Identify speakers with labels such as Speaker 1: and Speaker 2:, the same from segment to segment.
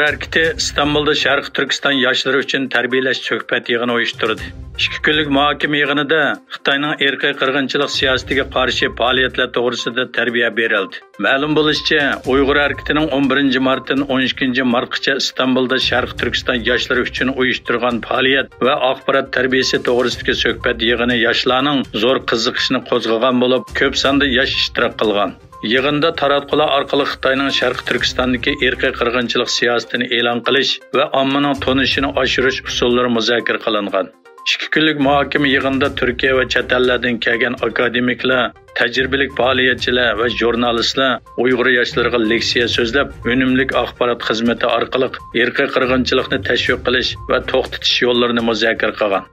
Speaker 1: hareketi İstanbulda Şarkı Türkistan yaşları için terbiyeleş söhbət yığını uyuşturdu. 2 günlük muhakeme yığınida Xitoyning irqiy qirg'inchilik siyosatiga qarshi faoliyatlar to'g'risida tarbiya berildi. Ma'lum bo'lishicha, Uyg'ur hareketining 11 martdan 12 martgacha İstanbulda Şarkı Türkistan yaşları için uyushtirgan faoliyat va axborot tarbiyasi to'g'risidagi söhbət yığını yoshlarning zo'r qiziqishini qo'zg'agan bo'lib, ko'p sonda yosh ishtirok qilgan. Yığında taratqular orqali Xitoyning Sharq Turkistondagi irqiy qirg'inchilik siyosatini e'lon qilish va ommaning tonishini oshirish usullari muzokara qilingan. 2 kunlik muhokama yig'inida Turkiya va chet ellardan kelgan akademiklar, tajribalik faoliyatchilar va jurnalistlar Uyg'ur yoshlariga leksiya so'zlab, unumli axborot xizmati orqali irqiy qirg'inchilikni tashviq qilish va to'xtatish yo'llarini muzokara qilgan.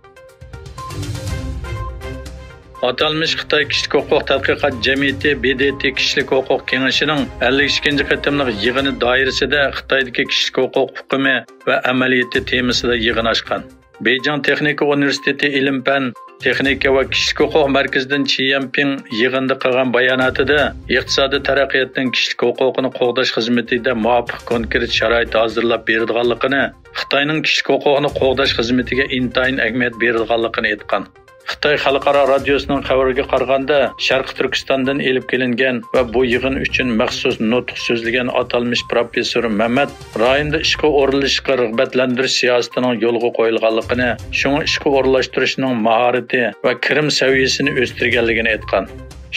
Speaker 1: Atalmış Xitoy Kishilik huquq tadqiqot jamiyati BDT Kishilik huquq kengashining 52-chi qatimliq yig'ini doirasida Xitoydagi kishilik huquq hukmi va amaliyoti temasida yig'in ochgan. Beijing Texnika Universiteti ilm-fan texnika va kishilik huquq markazidan Chi Yanping yig'inda qilgan bayonotida iqtisodiy taraqqiyotning kishilik huquqini qo'g'dash xizmatida muvofiq konkret sharoit hozirlab berilganligini, Xitoyning kishilik huquqini qo'g'dash xizmatiga intayin ahamiyat berilganligini aytgan. Xitoy Xalqaro radiosining xabariga qaraganda, Sharq Turkistondan elib kelingan va bu yig'in uchun maxsus nutq so'zlagan atalmış professor Mehmet, rayonda ishga o'rinlashishga rag'batlantirish siyosatining yo'lga qo'yilganligini, shuni ishga o'rinlashtirishning mahorati va kirim saviyasini o'stirganligini aytgan.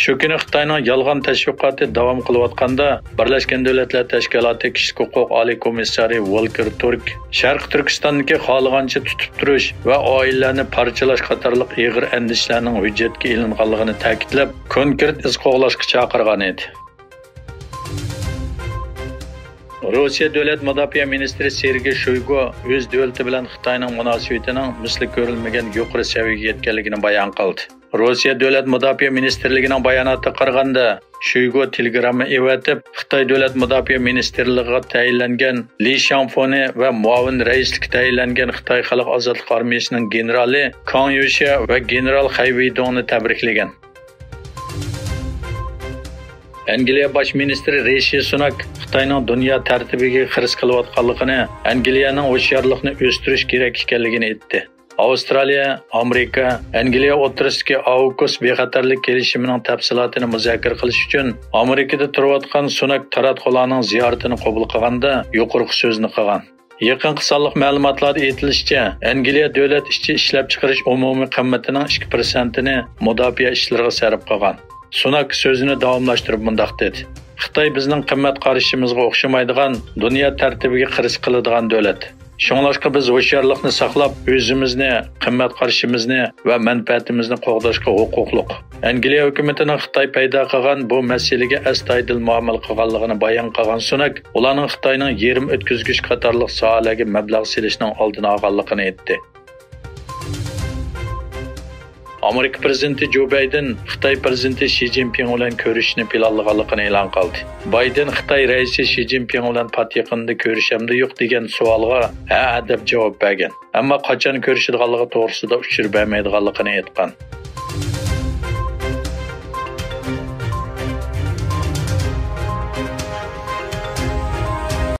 Speaker 1: Shu kuni Xitoyning yolg'on tashviqoti davom qilayotganda, Birlashgan Davlatlar Tashkiloti Kishilik huquq oliy komissari Volker Turk Sharq Turkistondagi xohlagancha tutib turish va oilalarni parchalash qatorliq og'ir andishlarning hujjatga ilinganligini ta'kidlab, konkret iz qo'g'lashga chaqirgan edi. Rossiya Davlat Mudofaa ministri Sergey Shoygu o'z davlati bilan Xitoyning munosabatining misli ko'rilmagan yuqori saviyaga yetganligini bayon qildi. Rossiya Davlat Mudofaa ministrligining bayonotiga qaraganda, Shoygu telegramma evatib, Xitoy Davlat Mudofaa ministrligiga tayinlangan Li Shangfoni va muavin raislikka tayinlangan Xitoy Xalq ozodlik armiyasining generali Kang Yusha va general Xai Weidongni tabriklagan. Angliya bosh ministri Rishi Sunak Xitoyning dunyo tartibiga xiris qilayotganligini, Angliyaning hushyorlikni o'stirish kerak ekanligini aytdi. Avstraliya, Amerika, Angliya o'rtasidagi AUKUS bexatarlik kelishimining tafsilotini muzokara qilish uchun Amerikada turayotgan Sunak taratqularning ziyoratini qabul qilganda yuqorqi so'zni qilgan. Yaqin sonliq ma'lumotlarda aytilishicha, Angliya davlat ishchi ishlab chiqarish umumiy qimmatining 2%ni mudofaa ishlariga sarf qilgan. Sunak so'zini davomlashtirib mundaq dedi: Xitoy bizning qimmat qarashimizga o'xshamaydigan, dunyo tartibiga qiris qiladigan davlat. Shuningdek biz ho'sharlikni saqlab, o'zimizni, qimmat qarashimizni va manfaatimizni qo'g'dashga huquqliq. Angliya hukumatining Xitoy paydo qilgan bu masalaga astoydil muomala qilganligini bayon qilgan Sunak, ularning Xitoyning yerim o'tkazgich qatorliq sohalarga mablag' selishning oldini olganligini aytdi. Amerika prezidenti Joe Biden Xitoy prezidenti Xi Jinping bilan ko'rishishni planlaganligini e'lon qildi. Biden Xitoy raisi Xi Jinping bilan pat yaqinda ko'rishamdi yo'q degan savolga ha deb javob bergan. Ammo qachon ko'rishadiganligi to'g'risida uchur bermaydiganligini aytgan.